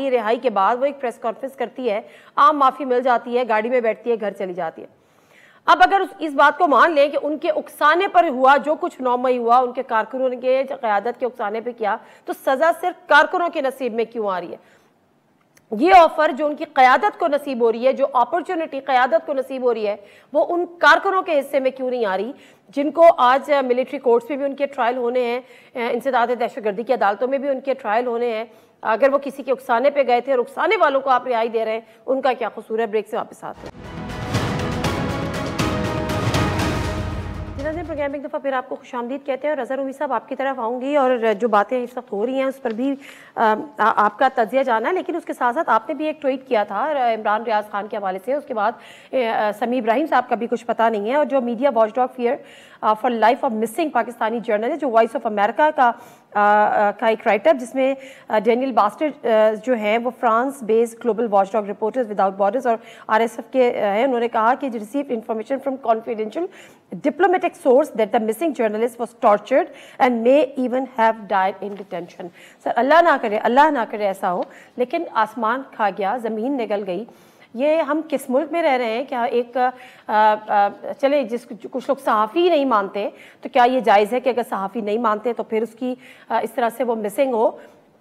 Speaker 1: रिहाई के बाद वो एक प्रेस कॉन्फ्रेंस करती है, आम माफ़ी मिल जाती है, गाड़ी में बैठती है, घर चली जाती है। अब अगर इस बात को मान लें कि उनके उकसाने पर हुआ जो कुछ 9 मई हुआ, उनके कारकुनों के क़यादत के उकसाने पे किया, तो सज़ा सिर्फ कारकुनों के नसीब में क्यों आ रही है? ये ऑफर जो उनकी क़यादत को नसीब हो रही है, जो अपॉर्चुनिटी क़यादत को नसीब हो रही है, वो उन कारकुनों के हिस्से में क्यों नहीं आ रही, जिनको आज मिलिट्री कोर्ट्स में भी उनके ट्रायल होने हैं, इंसदाद दहशतगर्दी की अदालतों में भी उनके ट्रायल होने हैं। अगर वो किसी के उकसाने पे गए थे और उकसाने वालों को आप रिहाई दे रहे हैं, उनका क्या कसूर है? ब्रेक से वापस आते हैं। प्रोग्राम में एक दफ़ा फिर आपको खुशामदीद कहते हैं। और रज़ा रूमी साहब, आपकी तरफ आऊँगी और जो बातें इस वक्त हो रही हैं उस पर भी आपका तजिया जाना है, लेकिन उसके साथ साथ आपने भी एक ट्वीट किया था इमरान रियाज खान के हवाले से। उसके बाद समी इब्राहिम साहब का भी कुछ पता नहीं है। और जो media watchdog fear for life of missing Pakistani journalist, जो वॉइस ऑफ अमेरिका का एक राइटअप, जिसमें डेनियल बास्टर जो हैं वो France based global watchdog Reporters Without Borders और RSF के हैं, उन्होंने कहा कि receive information from confidential diplomatic source that the missing journalist was tortured and may even have died in detention. Sir, अल्लाह ना करे ऐसा हो, लेकिन आसमान खा गया, ज़मीन निगल गई। ये हम किस मुल्क में रह रहे हैं? क्या एक चले कुछ लोग सहाफ़ी नहीं मानते, तो क्या ये जायज़ है कि अगर सहाफ़ी नहीं मानते तो फिर उसकी इस तरह से वो मिसिंग हो?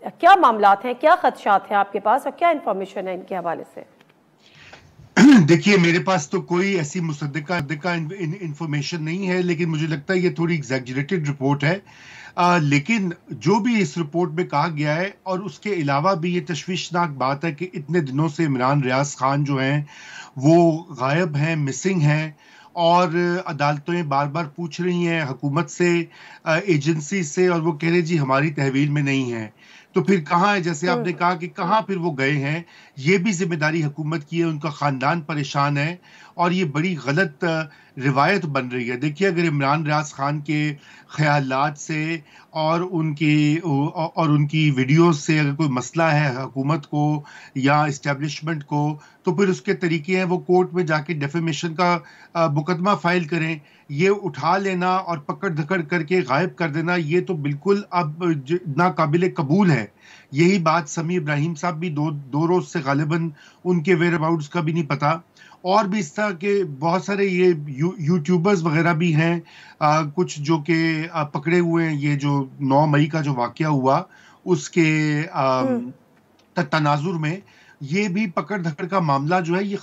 Speaker 1: क्या मामलात हैं, क्या खदशात हैं आपके पास और क्या इन्फॉर्मेशन है इनके हवाले से?
Speaker 5: देखिए, मेरे पास तो कोई ऐसी मुसद्दिका इंफॉर्मेशन नहीं है, लेकिन मुझे लगता है ये थोड़ी एग्जैजरेटेड रिपोर्ट है। लेकिन जो भी इस रिपोर्ट में कहा गया है, और उसके अलावा भी ये तशवीशनाक बात है कि इतने दिनों से इमरान रियाज खान जो हैं वो गायब हैं, मिसिंग हैं, और अदालतें बार बार पूछ रही हैं हुकूमत से, एजेंसी से, और वो कह रहे जी हमारी तहवील में नहीं है। तो फिर कहाँ है? जैसे आपने कहा कि कहाँ फिर वो गए हैं, ये भी जिम्मेदारी हुकूमत की है, उनका ख़ानदान परेशान है, और ये बड़ी गलत रिवायत बन रही है। देखिए, अगर इमरान रियाज खान के ख्यालात से और उनकी वीडियोस से अगर कोई मसला है हुकूमत को या इस्टेब्लिशमेंट को, तो फिर उसके तरीके हैं वो कोर्ट में जाके डेफेमेशन का मुकदमा फाइल करें। ये उठा लेना और पकड़ धकड़ करके गायब कर देना, ये तो बिल्कुल अब नाकाबिले कबूल है। यही बात समी इब्राहिम साहब भी दो रोज से गालिबन उनके वेयर अबाउट्स का भी नहीं पता। और भी इस तरह के बहुत सारे ये यूट्यूबर्स वगैरह भी हैं, कुछ जो कि पकड़े हुए हैं। ये जो 9 मई का जो वाकया हुआ उसके तनाजुर में ये भी पकड़ धकड़ का मामला जो है, ये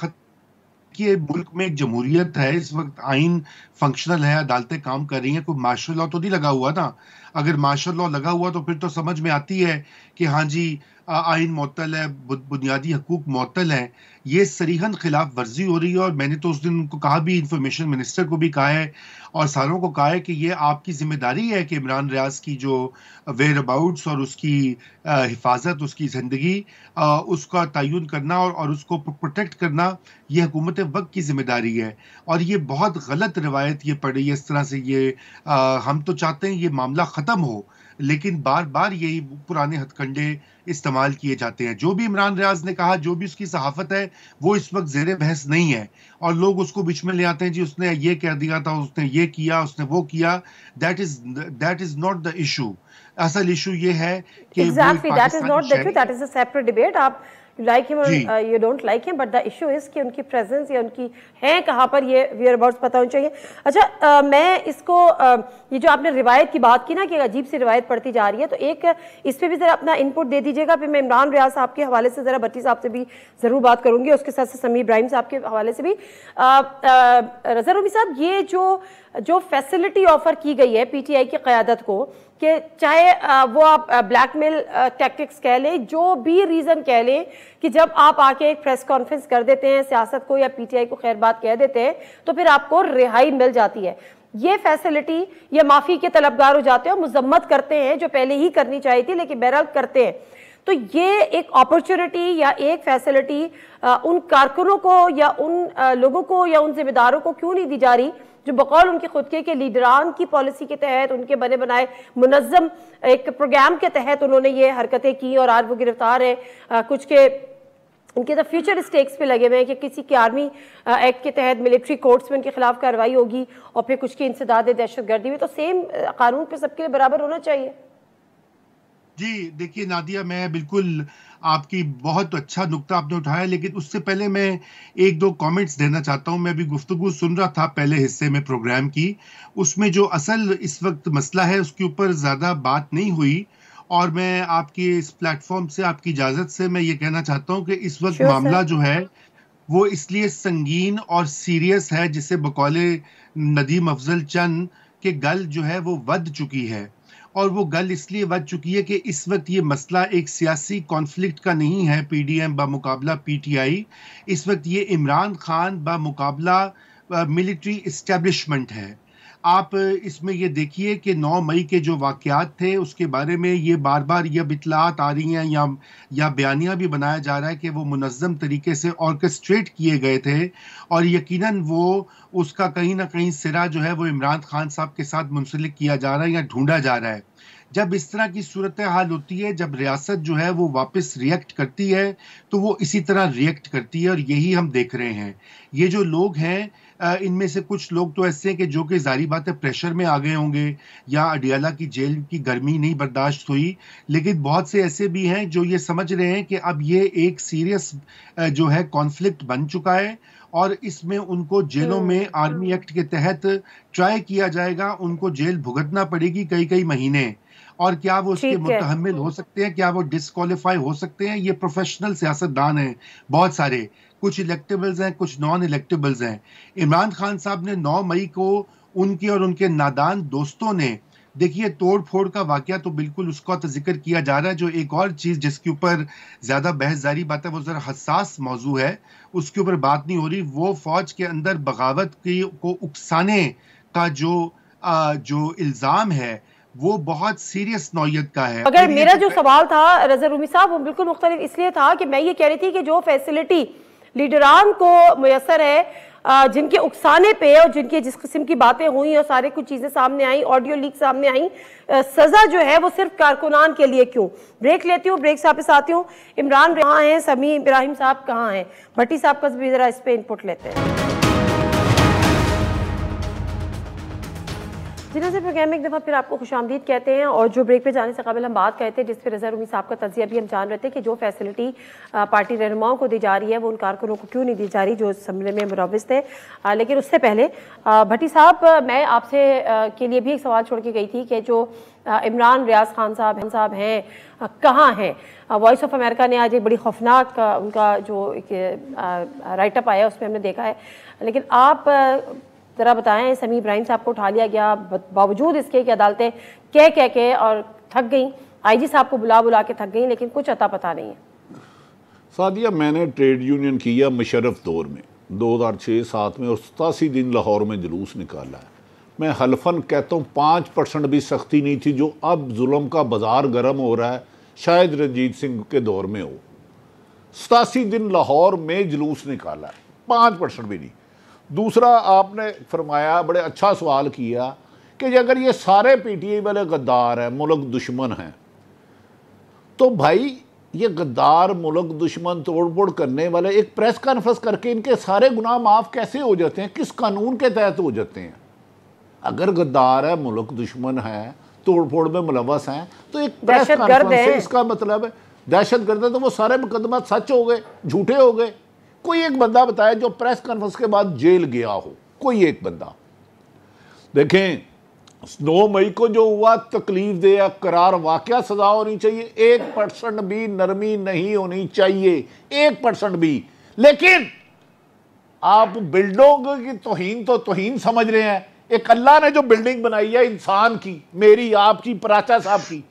Speaker 5: कि मुल्क में एक जमहूरियत है, इस वक्त आइन फंक्शनल है, अदालतें काम कर रही हैं, कोई मार्शल लॉ तो नहीं लगा हुआ ना। अगर मार्शल लॉ लगा हुआ तो फिर तो समझ में आती है कि हाँ जी आइन मुअत्तल है, बुनियादी हकूक मुअत्तल है। ये सरीहन खिलाफ वर्जी हो रही है। और मैंने तो उस दिन उनको कहा भी, इंफॉर्मेशन मिनिस्टर को भी कहा है और सारों को कहा है कि ये आपकी जिम्मेदारी है कि इमरान रियाज की जो वेयर अबाउट्स और उसकी हिफाजत, उसकी ज़िंदगी, उसका तयन करना और उसको प्रोटेक्ट करना, ये हुकूमत वक्त की जिम्मेदारी है। और ये बहुत गलत रिवायत ये पड़ी है इस तरह से। ये हम तो चाहते हैं ये मामला ख़त्म हो, लेकिन बार बार यही पुराने हथकंडे इस्तेमाल किए जाते हैं। जो भी इमरान रियाज ने कहा, जो भी उसकी सहाफत है, वो इस वक्त ज़ेरे बहस नहीं है, और लोग उसको बीच में ले आते हैं जी उसने ये कह दिया था, उसने ये किया, उसने वो किया। That is not the issue. असल इशू ये है कि
Speaker 1: exactly, that is not the truth, that is a separate debate। आप like him or you don't like him, but the issue is कि उनकी प्रेजेंस या उनकी है कहाँ पर, ये वेयर अबाउट्स पता होना चाहिए। अच्छा, मैं इसको ये जो आपने रिवायत की बात की ना कि अजीब सी रिवायत पढ़ती जा रही है, तो एक इस पर भी ज़रा अपना इनपुट दे दीजिएगा। फिर मैं इमरान रियाज साहब के हवाले से ज़रा भट्टी साहब से भी ज़रूर बात करूँगी, उसके साथ समी इब्राहिम साहब के हवाले से भी। रज़ा रूमी साहब, ये जो फैसिलिटी ऑफर की गई है PTI की क़यादत को, कि चाहे वो आप ब्लैकमेल टैक्टिक्स कह लें, जो भी रीज़न कह लें, कि जब आप आके एक प्रेस कॉन्फ्रेंस कर देते हैं सियासत को या PTI को खैर बात कह देते हैं, तो फिर आपको रिहाई मिल जाती है। ये फैसिलिटी, ये माफ़ी के तलबगार हो जाते हैं और मुजम्मत करते हैं, जो पहले ही करनी चाहिए थी, लेकिन बहरहाल करते हैं। तो ये एक अपॉर्चुनिटी या एक फैसिलिटी उन कारकुनों को या उन लोगों को या उन जिम्मेदारों को क्यों नहीं दी जा रही, जो बकौल उनके खुद के लीडरान की पॉलिसी के तहत, उनके बने बनाए मुनज़्ज़म एक प्रोग्राम के तहत उन्होंने ये हरकतें की और आज वो गिरफ्तार है। कुछ के उनके तो फ्यूचर स्टेक्स पे लगे हुए हैं कि किसी के आर्मी एक्ट के तहत मिलिट्री कोर्ट्स में उनके खिलाफ कार्रवाई होगी, और फिर कुछ की इंसदाद दहशतगर्दी में। तो सेम कानून पे सबके लिए बराबर होना चाहिए।
Speaker 5: जी देखिए नादिया, मैं बिल्कुल आपकी बहुत अच्छा नुक्ता आपने उठाया, लेकिन उससे पहले मैं एक दो कमेंट्स देना चाहता हूं। मैं भी गुफ्तगू सुन रहा था पहले हिस्से में प्रोग्राम की, उसमें जो असल इस वक्त मसला है उसके ऊपर ज़्यादा बात नहीं हुई, और मैं आपके इस प्लेटफॉर्म से आपकी इजाज़त से मैं ये कहना चाहता हूँ कि इस वक्त मामला जो है वो इसलिए संगीन और सीरियस है, जिसे बकौले नदीम अफजल चंद के गल जो है वो वध चुकी है। और वो गल इसलिए बच चुकी है कि इस वक्त ये मसला एक सियासी कॉन्फ्लिक्ट का नहीं है PDM बामुकाबला PTI। इस वक्त ये इमरान खान बामुकाबला मिलिट्री इस्टेब्लिशमेंट है। आप इसमें ये देखिए कि 9 मई के जो वाक़यात थे उसके बारे में ये बार बार ये इत्तलात आ रही हैं या बयानिया भी बनाया जा रहा है कि वो मुनज़्ज़म तरीके से ऑर्केस्ट्रेट किए गए थे, और यकीनन वो उसका कहीं ना कहीं सिरा जो है वो इमरान खान साहब के साथ मुंसलिक किया जा रहा है या ढूंढा जा रहा है। जब इस तरह की सूरत हाल होती है, जब रियासत जो है वो वापस रिएक्ट करती है, तो वो इसी तरह रिएक्ट करती है, और यही हम देख रहे हैं। ये जो लोग हैं, इनमें से कुछ लोग तो ऐसे हैं कि जो कि जारी बात है प्रेशर में आ गए होंगे या अडियाला की जेल की गर्मी नहीं बर्दाश्त हुई, लेकिन बहुत से ऐसे भी हैं जो ये समझ रहे हैं कि अब ये एक सीरियस जो है कॉन्फ्लिक्ट बन चुका है, और इसमें उनको जेलों में आर्मी एक्ट के तहत ट्राई किया जाएगा, उनको जेल भुगतना पड़ेगी कई कई महीने। और क्या वो उसके मुतहम्मिल हो सकते हैं, क्या वो डिस्क्वालीफाई हो सकते हैं? ये प्रोफेशनल सियासतदान हैं बहुत सारे, कुछ इलेक्टेबल्स हैं, कुछ नॉन इलेक्टेबल्स हैं। इमरान खान साहब ने 9 मई को उनके और उनके नादान दोस्तों ने, देखिए तोड़ फोड़ का वाकया तो बिल्कुल उसका तो जिक्र किया जा रहा है, जो एक और चीज़ जिसके ऊपर ज़्यादा बहस जारी बात है, वो ज़रा हसास मौजू है, उसके ऊपर बात नहीं हो रही। वो फौज के अंदर बगावत को उकसाने का जो इल्ज़ाम है वो बहुत सीरियस नौयत का है।
Speaker 1: अगर मेरा जो सवाल था रज़ा रूमी साहब, वो बिल्कुल मुख्तलिफ इसलिए था कि मैं ये कह रही थी कि जो फैसिलिटी लीडरान को मुयसर है, जिनके उकसाने पे और जिनके जिस किस्म की बातें हुई और सारे कुछ चीज़ें सामने आई, ऑडियो लीक सामने आई, सज़ा जो है वो सिर्फ कारकुनान के लिए क्यों? ब्रेक लेती हूँ, ब्रेक से वापस आती हूँ। इमरान कहाँ हैं, समी इब्राहिम साहब कहाँ हैं, भट्टी साहब का भी ज़रा इस पर इनपुट लेते हैं। जी नाज़रीन, प्रोग्राम में एक दफ़ा फिर आपको खुशामदीद कहते हैं। और जो ब्रेक पे जाने से कबल हम बात कहते हैं, जिस पर रज़ा रूमी साहब का तज़िया भी हम जान रहे थे कि जो फैसिलिटी पार्टी रहनुमाओं को दी जा रही है वो उन कारकुनों को क्यों नहीं दी जा रही जो इस हमले में मुलव्विस थे। लेकिन उससे पहले भट्टी साहब, मैं आपसे के लिए भी एक सवाल छोड़ के गई थी कि जो इमरान रियाज खान साहब हैं, कहाँ हैं? वॉइस ऑफ अमेरिका ने आज एक बड़ी खौफनाक उनका जो एक राइटअप आया उसमें हमने देखा है। लेकिन आप जरा बताएं, समी इब्राहिम साहब को उठा लिया गया बावजूद इसके कि अदालतें कह के और थक गई, आईजी साहब को बुला के थक गई, लेकिन कुछ अता पता नहीं है।
Speaker 3: सादिया, मैंने ट्रेड यूनियन किया मुशर्रफ दौर में 2006-07 में, और 87 दिन लाहौर में जुलूस निकाला है। मैं हल्फन कहता हूँ 5% भी सख्ती नहीं थी जो अब जुल्म का बाजार गर्म हो रहा है, शायद रंजीत सिंह के दौर में हो। 87 दिन लाहौर में जुलूस निकाला है, 5% भी नहीं। दूसरा, आपने फरमाया, बड़े अच्छा सवाल किया कि अगर ये सारे पीटीआई वाले गद्दार हैं, मुल्क दुश्मन हैं, तो भाई ये गद्दार मुल्क दुश्मन तोड़-फोड़ करने वाले एक प्रेस कॉन्फ्रेंस करके इनके सारे गुनाह माफ़ कैसे हो जाते हैं? किस कानून के तहत हो जाते हैं? अगर गद्दार है, मुल्क दुश्मन है, तोड़-फोड़ में मुलव्वस हैं, तो एक प्रेस कॉन्फ्रेंस से इसका मतलब है दहशतगर्द है, तो वो सारे मुकदमा सच हो गए, झूठे हो गए। कोई एक बंदा बताया जो प्रेस कॉन्फ्रेंस के बाद जेल गया हो, कोई एक बंदा। देखें, 9 मई को जो हुआ तकलीफ दे करार वाकया सजा होनी चाहिए, 1% भी नरमी नहीं होनी चाहिए, 1% भी। लेकिन आप बिल्डिंगों की तौहीन तो तौहीन समझ रहे हैं। एक अल्लाह ने जो बिल्डिंग बनाई है इंसान की, मेरी आपकी, पराचा साहब की,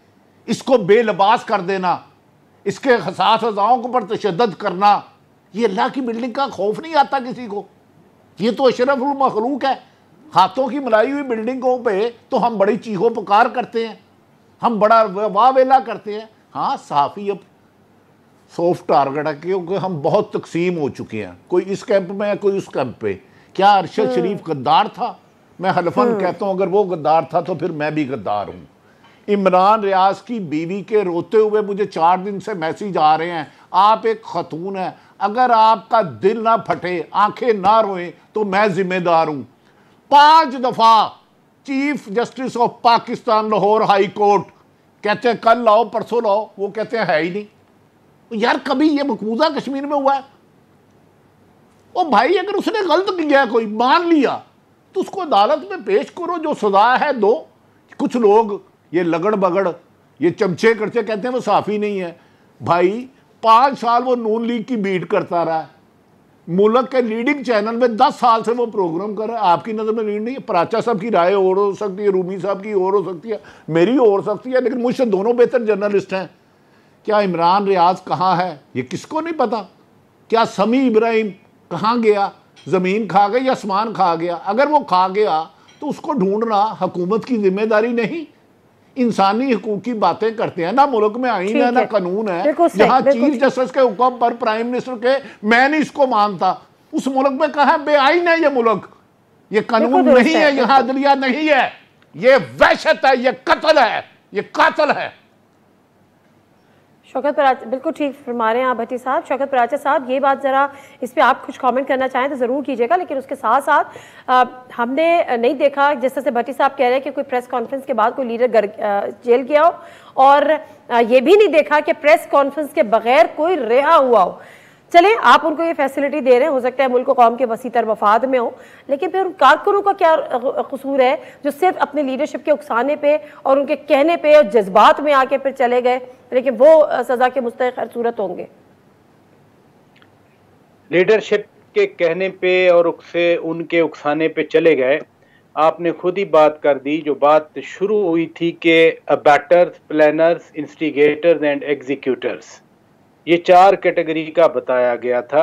Speaker 3: इसको बेलबास कर देना, इसके हसास अज़ाओं पर तशद्दुद करना, ये अल्लाह की बिल्डिंग का खौफ नहीं आता किसी को? ये तो अशरफुल मखलूक है। हाथों की मलाई हुई बिल्डिंगों पे तो हम बड़ी चीखो पुकार करते हैं, हम बड़ा वाह वेला करते हैं। हाँ, सहाफ़ी अब सॉफ्ट टारगेट है क्योंकि हम बहुत तकसीम हो चुके हैं, कोई इस कैंप में है, कोई उस कैंप पे। क्या अरशद शरीफ गद्दार था? मैं हल्फन कहता हूँ अगर वो गद्दार था तो फिर मैं भी गद्दार हूँ। इमरान रियाज की बीवी के रोते हुए मुझे 4 दिन से मैसेज आ रहे हैं, आप एक खतून हैं, अगर आपका दिल ना फटे, आंखें ना रोएं, तो मैं जिम्मेदार हूं। 5 दफा chief justice of Pakistan Lahore high court कहते हैं कल लाओ, परसों लाओ, वो कहते हैं है ही नहीं। यार, कभी ये मकबूजा कश्मीर में हुआ है? ओ भाई, अगर उसने गलत किया, कोई मान लिया, तो उसको अदालत में पेश करो, जो सजा है दो। कुछ लोग ये लगड़ बगड़, ये चमचे करते कहते हैं वो साफ़ी नहीं है। भाई, 5 साल वो नून लीग की बीट करता रहा है, मुल्क के लीडिंग चैनल में 10 साल से वो प्रोग्राम कर रहा है। आपकी नज़र में लीड नहीं है? पराचा साहब की राय और हो सकती है, रूमी साहब की और हो सकती है, मेरी और सकती है, लेकिन मुझसे दोनों बेहतर जर्नलिस्ट हैं। क्या इमरान रियाज कहाँ है ये किसको नहीं पता? क्या समी इब्राहिम कहाँ गया? ज़मीन खा गई या आसमान खा गया? अगर वो खा गया तो उसको ढूंढना हुकूमत की जिम्मेदारी नहीं। इंसानी हकूक की बातें करते हैं ना, मुल्क में आईन है ना कानून है, जहां चीफ जस्टिस के हुक्म पर प्राइम मिनिस्टर के मैं नहीं इसको मानता, उस मुल्क में कहा बेआईन है ये मुल्क, ये कानून नहीं है, यहाँ अदलिया नहीं है, ये वहशत है, ये कत्ल है, ये कातिल है।
Speaker 1: शौकत पराचा बिल्कुल ठीक फरमा रहे हैं आप भट्टी साहब। शौकत पराचा साहब, ये बात ज़रा इस पर आप कुछ कमेंट करना चाहें तो ज़रूर कीजिएगा, लेकिन उसके साथ साथ हमने नहीं देखा जिस तरह से भट्टी साहब कह रहे हैं कि कोई प्रेस कॉन्फ्रेंस के बाद कोई लीडर जेल गया हो, और ये भी नहीं देखा कि प्रेस कॉन्फ्रेंस के बगैर कोई रिहा हुआ हो। चले, आप उनको ये फैसिलिटी दे रहे हैं, हो सकता है मुल्क को कौम के वसीतर मफाद में हो, लेकिन फिर उन कारकुनों का क्या कसूर है जो सिर्फ अपने लीडरशिप के उकसाने पे और उनके कहने पे और जज्बात में आके फिर चले गए, लेकिन वो सजा के मुस्तहिक हर सूरत होंगे।
Speaker 4: लीडरशिप के कहने पे और उनके उकसाने पे चले गए। आपने खुद ही बात कर दी, जो बात शुरू हुई थी कि अबैटर्स, प्लानर्स, इंस्टिगेटर्स एंड एग्जीक्यूटर्स, ये 4 कैटेगरी का बताया गया था।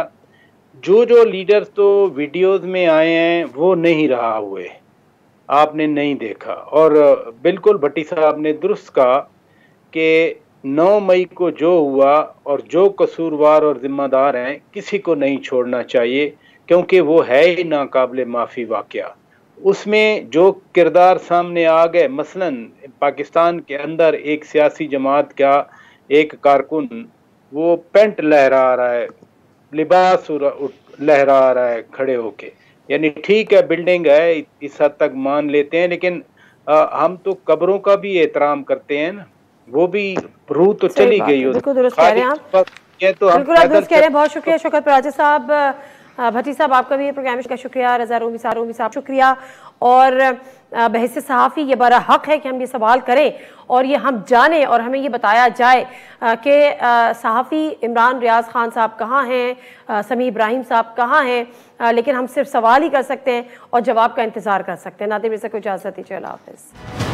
Speaker 4: जो लीडर्स तो वीडियोस में आए हैं वो नहीं रहा हुए, आपने नहीं देखा। और बिल्कुल भट्टी साहब ने दुरुस्त कहा कि 9 मई को जो हुआ और जो कसूरवार और जिम्मेदार हैं, किसी को नहीं छोड़ना चाहिए, क्योंकि वो है ही नाकाबिले माफ़ी वाक़या। उसमें जो किरदार सामने आ गए, मसलन पाकिस्तान के अंदर एक सियासी जमात का एक कारकुन वो पेंट लहरा रहा है, लिबास लहरा रहा है खड़े होके, यानी ठीक है बिल्डिंग है इस हद तक मान लेते हैं, लेकिन हम तो कब्रों का भी एहतराम करते हैं ना, वो भी रूह तो चली गई।
Speaker 1: बिल्कुल दुरुस्त कह रहे हैं आप, बिल्कुल आप दुरुस्त कह रहे हैं। बहुत शुक्रिया शौकत पराचा साहब। भट्टी साहब, आपका भी प्रोग्राम का शुक्रिया। रज़ा रूमी साहब शुक्रिया। और बहस सहाफ़ी ये बड़ा हक है कि हम ये सवाल करें और ये हम जानें और हमें ये बताया जाए कि सहाफ़ी इमरान रियाज खान साहब कहाँ हैं, समी इब्राहिम साहब कहाँ हैं, लेकिन हम सिर्फ सवाल ही कर सकते हैं और जवाब का इंतज़ार कर सकते हैं। नादिर से कोई इजाज़त दीजिए, अल्लाह हाफ़िज़।